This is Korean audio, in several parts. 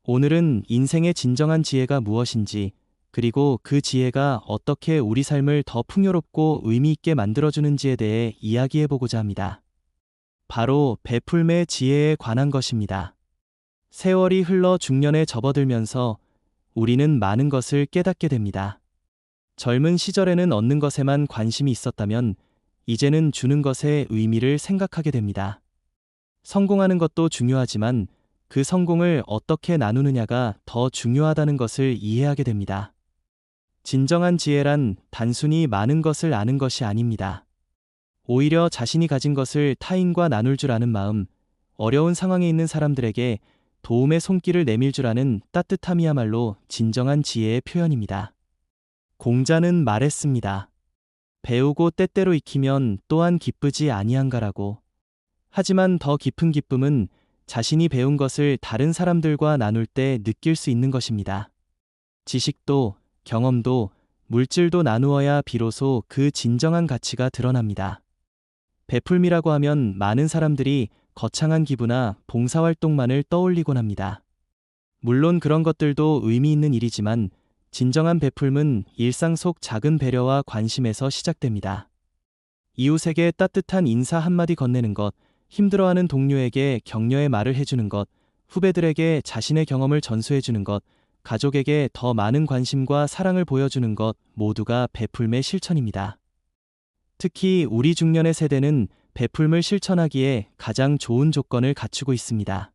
오늘은 인생의 진정한 지혜가 무엇인지, 그리고 그 지혜가 어떻게 우리 삶을 더 풍요롭고 의미 있게 만들어주는지에 대해 이야기해보고자 합니다. 바로 베풀매의 지혜에 관한 것입니다. 세월이 흘러 중년에 접어들면서 우리는 많은 것을 깨닫게 됩니다. 젊은 시절에는 얻는 것에만 관심이 있었다면 이제는 주는 것의 의미를 생각하게 됩니다. 성공하는 것도 중요하지만 그 성공을 어떻게 나누느냐가 더 중요하다는 것을 이해하게 됩니다. 진정한 지혜란 단순히 많은 것을 아는 것이 아닙니다. 오히려 자신이 가진 것을 타인과 나눌 줄 아는 마음, 어려운 상황에 있는 사람들에게 도움의 손길을 내밀 줄 아는 따뜻함이야말로 진정한 지혜의 표현입니다. 공자는 말했습니다. 배우고 때때로 익히면 또한 기쁘지 아니한가라고. 하지만 더 깊은 기쁨은 자신이 배운 것을 다른 사람들과 나눌 때 느낄 수 있는 것입니다. 지식도, 경험도, 물질도 나누어야 비로소 그 진정한 가치가 드러납니다. 베풀미라고 하면 많은 사람들이 거창한 기부나 봉사활동만을 떠올리곤 합니다. 물론 그런 것들도 의미 있는 일이지만 진정한 베풀음은 일상 속 작은 배려와 관심에서 시작됩니다. 이웃에게 따뜻한 인사 한마디 건네는 것, 힘들어하는 동료에게 격려의 말을 해주는 것, 후배들에게 자신의 경험을 전수해주는 것, 가족에게 더 많은 관심과 사랑을 보여주는 것 모두가 베풀음의 실천입니다. 특히 우리 중년의 세대는 베풀음을 실천하기에 가장 좋은 조건을 갖추고 있습니다.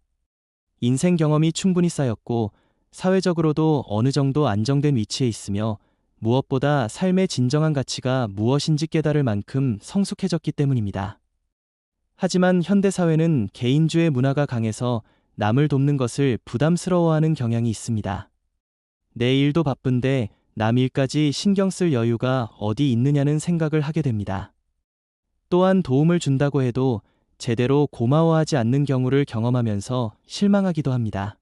인생 경험이 충분히 쌓였고 사회적으로도 어느 정도 안정된 위치에 있으며 무엇보다 삶의 진정한 가치가 무엇인지 깨달을 만큼 성숙해졌기 때문입니다. 하지만 현대사회는 개인주의 문화가 강해서 남을 돕는 것을 부담스러워하는 경향이 있습니다. 내 일도 바쁜데 남 일까지 신경 쓸 여유가 어디 있느냐는 생각을 하게 됩니다. 또한 도움을 준다고 해도 제대로 고마워하지 않는 경우를 경험하면서 실망하기도 합니다.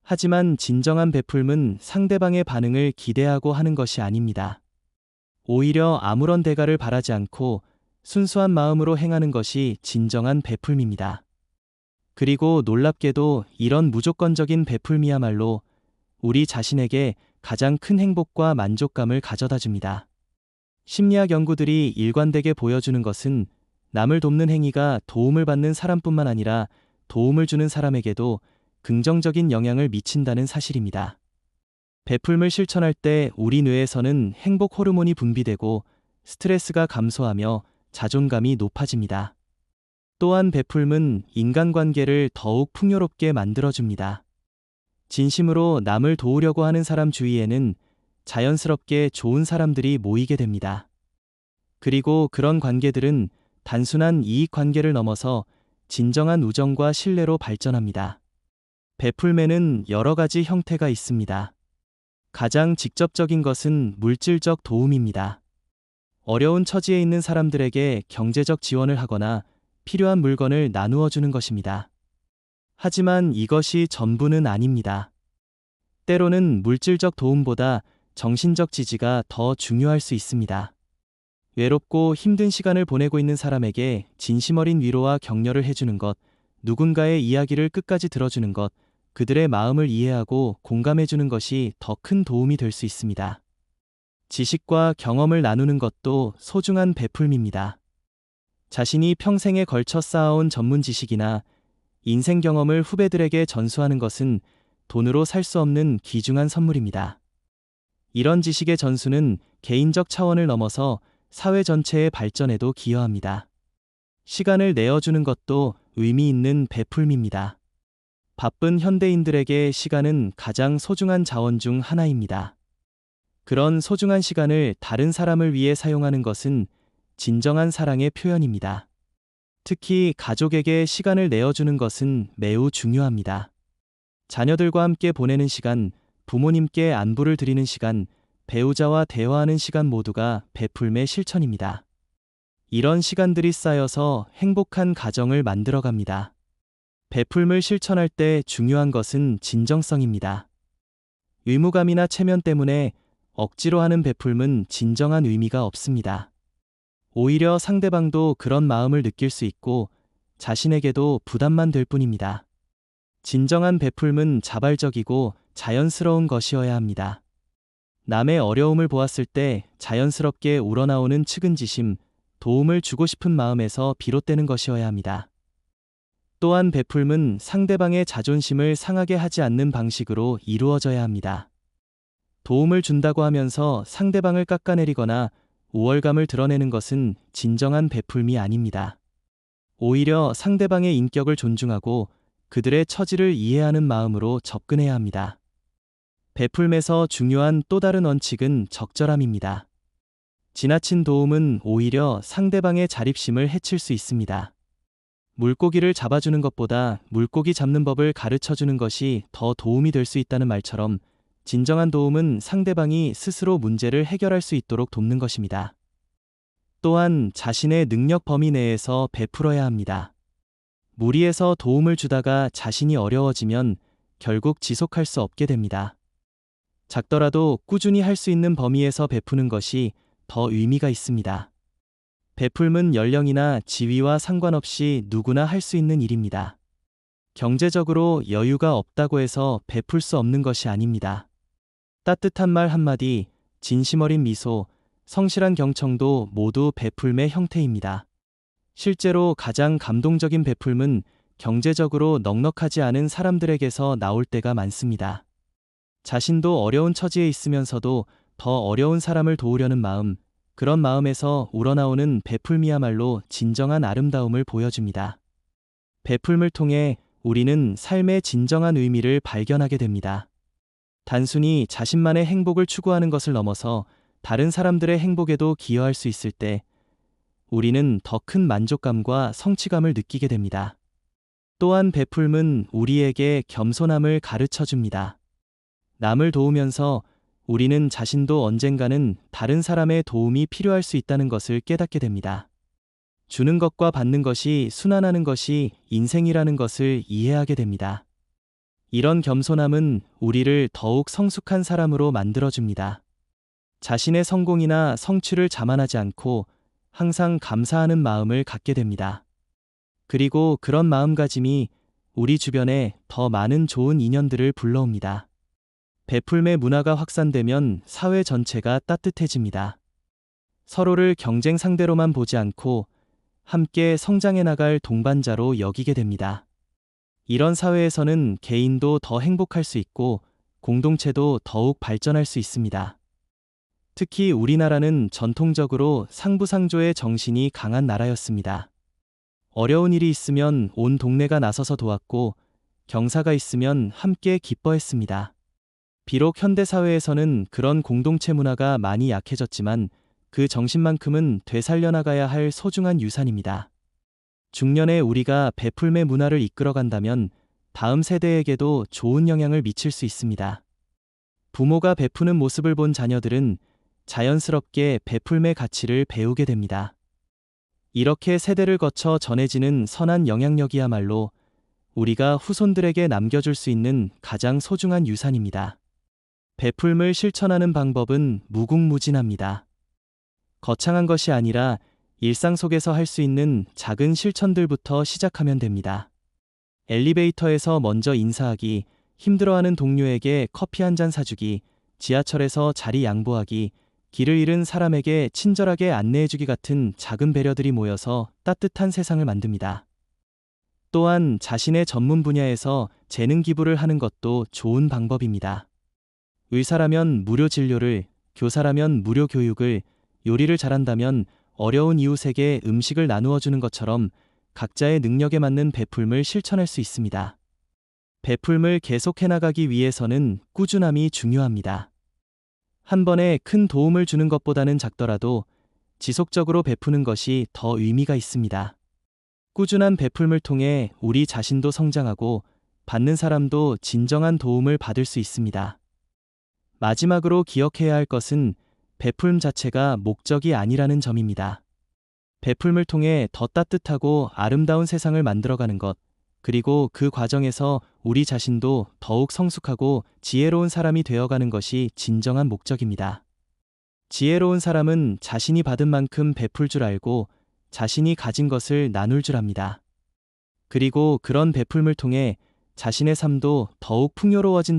하지만 진정한 베풀음은 상대방의 반응을 기대하고 하는 것이 아닙니다. 오히려 아무런 대가를 바라지 않고 순수한 마음으로 행하는 것이 진정한 베풀음입니다. 그리고 놀랍게도 이런 무조건적인 베풀음이야말로 우리 자신에게 가장 큰 행복과 만족감을 가져다 줍니다. 심리학 연구들이 일관되게 보여주는 것은 남을 돕는 행위가 도움을 받는 사람뿐만 아니라 도움을 주는 사람에게도 긍정적인 영향을 미친다는 사실입니다. 베풀음을 실천할 때 우리 뇌에서는 행복 호르몬이 분비되고 스트레스가 감소하며 자존감이 높아집니다. 또한 베풀음은 인간관계를 더욱 풍요롭게 만들어줍니다. 진심으로 남을 도우려고 하는 사람 주위에는 자연스럽게 좋은 사람들이 모이게 됩니다. 그리고 그런 관계들은 단순한 이익 관계를 넘어서 진정한 우정과 신뢰로 발전합니다. 베풀매는 여러 가지 형태가 있습니다. 가장 직접적인 것은 물질적 도움입니다. 어려운 처지에 있는 사람들에게 경제적 지원을 하거나 필요한 물건을 나누어 주는 것입니다. 하지만 이것이 전부는 아닙니다. 때로는 물질적 도움보다 정신적 지지가 더 중요할 수 있습니다. 외롭고 힘든 시간을 보내고 있는 사람에게 진심 어린 위로와 격려를 해주는 것, 누군가의 이야기를 끝까지 들어주는 것, 그들의 마음을 이해하고 공감해주는 것이 더 큰 도움이 될 수 있습니다. 지식과 경험을 나누는 것도 소중한 베풀음입니다. 자신이 평생에 걸쳐 쌓아온 전문 지식이나 인생 경험을 후배들에게 전수하는 것은 돈으로 살 수 없는 귀중한 선물입니다. 이런 지식의 전수는 개인적 차원을 넘어서 사회 전체의 발전에도 기여합니다. 시간을 내어주는 것도 의미 있는 베풀음입니다. 바쁜 현대인들에게 시간은 가장 소중한 자원 중 하나입니다. 그런 소중한 시간을 다른 사람을 위해 사용하는 것은 진정한 사랑의 표현입니다. 특히 가족에게 시간을 내어주는 것은 매우 중요합니다. 자녀들과 함께 보내는 시간, 부모님께 안부를 드리는 시간, 배우자와 대화하는 시간 모두가 베풀음의 실천입니다. 이런 시간들이 쌓여서 행복한 가정을 만들어갑니다. 베풀음을 실천할 때 중요한 것은 진정성입니다. 의무감이나 체면 때문에 억지로 하는 베풀음은 진정한 의미가 없습니다. 오히려 상대방도 그런 마음을 느낄 수 있고 자신에게도 부담만 될 뿐입니다. 진정한 베풀음은 자발적이고 자연스러운 것이어야 합니다. 남의 어려움을 보았을 때 자연스럽게 우러나오는 측은지심, 도움을 주고 싶은 마음에서 비롯되는 것이어야 합니다. 또한 베풀음은 상대방의 자존심을 상하게 하지 않는 방식으로 이루어져야 합니다. 도움을 준다고 하면서 상대방을 깎아내리거나 우월감을 드러내는 것은 진정한 베풀음이 아닙니다. 오히려 상대방의 인격을 존중하고 그들의 처지를 이해하는 마음으로 접근해야 합니다. 베풀음에서 중요한 또 다른 원칙은 적절함입니다. 지나친 도움은 오히려 상대방의 자립심을 해칠 수 있습니다. 물고기를 잡아주는 것보다 물고기 잡는 법을 가르쳐주는 것이 더 도움이 될 수 있다는 말처럼 진정한 도움은 상대방이 스스로 문제를 해결할 수 있도록 돕는 것입니다. 또한 자신의 능력 범위 내에서 베풀어야 합니다. 무리해서 도움을 주다가 자신이 어려워지면 결국 지속할 수 없게 됩니다. 작더라도 꾸준히 할 수 있는 범위에서 베푸는 것이 더 의미가 있습니다. 베풀음은 연령이나 지위와 상관없이 누구나 할 수 있는 일입니다. 경제적으로 여유가 없다고 해서 베풀 수 없는 것이 아닙니다. 따뜻한 말 한마디, 진심 어린 미소, 성실한 경청도 모두 베풀음의 형태입니다. 실제로 가장 감동적인 베풀음은 경제적으로 넉넉하지 않은 사람들에게서 나올 때가 많습니다. 자신도 어려운 처지에 있으면서도 더 어려운 사람을 도우려는 마음, 그런 마음에서 우러나오는 베풀음이야말로 진정한 아름다움을 보여줍니다. 베풀음을 통해 우리는 삶의 진정한 의미를 발견하게 됩니다. 단순히 자신만의 행복을 추구하는 것을 넘어서 다른 사람들의 행복에도 기여할 수 있을 때 우리는 더 큰 만족감과 성취감을 느끼게 됩니다. 또한 베풀음은 우리에게 겸손함을 가르쳐 줍니다. 남을 도우면서 우리는 자신도 언젠가는 다른 사람의 도움이 필요할 수 있다는 것을 깨닫게 됩니다. 주는 것과 받는 것이 순환하는 것이 인생이라는 것을 이해하게 됩니다. 이런 겸손함은 우리를 더욱 성숙한 사람으로 만들어줍니다. 자신의 성공이나 성취를 자만하지 않고 항상 감사하는 마음을 갖게 됩니다. 그리고 그런 마음가짐이 우리 주변에 더 많은 좋은 인연들을 불러옵니다. 베풀음의 문화가 확산되면 사회 전체가 따뜻해집니다. 서로를 경쟁 상대로만 보지 않고 함께 성장해 나갈 동반자로 여기게 됩니다. 이런 사회에서는 개인도 더 행복할 수 있고 공동체도 더욱 발전할 수 있습니다. 특히 우리나라는 전통적으로 상부상조의 정신이 강한 나라였습니다. 어려운 일이 있으면 온 동네가 나서서 도왔고 경사가 있으면 함께 기뻐했습니다. 비록 현대사회에서는 그런 공동체 문화가 많이 약해졌지만 그 정신만큼은 되살려나가야 할 소중한 유산입니다. 중년에 우리가 베풀음의 문화를 이끌어간다면 다음 세대에게도 좋은 영향을 미칠 수 있습니다. 부모가 베푸는 모습을 본 자녀들은 자연스럽게 베풀음의 가치를 배우게 됩니다. 이렇게 세대를 거쳐 전해지는 선한 영향력이야말로 우리가 후손들에게 남겨줄 수 있는 가장 소중한 유산입니다. 베풀음을 실천하는 방법은 무궁무진합니다. 거창한 것이 아니라 일상 속에서 할 수 있는 작은 실천들부터 시작하면 됩니다. 엘리베이터에서 먼저 인사하기, 힘들어하는 동료에게 커피 한 잔 사주기, 지하철에서 자리 양보하기, 길을 잃은 사람에게 친절하게 안내해주기 같은 작은 배려들이 모여서 따뜻한 세상을 만듭니다. 또한 자신의 전문 분야에서 재능 기부를 하는 것도 좋은 방법입니다. 의사라면 무료 진료를, 교사라면 무료 교육을, 요리를 잘한다면 어려운 이웃에게 음식을 나누어 주는 것처럼 각자의 능력에 맞는 베풀음을 실천할 수 있습니다. 베풀음을 계속해 나가기 위해서는 꾸준함이 중요합니다. 한 번에 큰 도움을 주는 것보다는 작더라도 지속적으로 베푸는 것이 더 의미가 있습니다. 꾸준한 베풀음을 통해 우리 자신도 성장하고 받는 사람도 진정한 도움을 받을 수 있습니다. 마지막으로 기억해야 할 것은 베풀음 자체가 목적이 아니라는 점입니다. 베풀음을 통해 더 따뜻하고 아름다운 세상을 만들어가는 것, 그리고 그 과정에서 우리 자신도 더욱 성숙하고 지혜로운 사람이 되어가는 것이 진정한 목적입니다. 지혜로운 사람은 자신이 받은 만큼 베풀 줄 알고 자신이 가진 것을 나눌 줄 압니다. 그리고 그런 베풀음을 통해 자신의 삶도 더욱 풍요로워진다.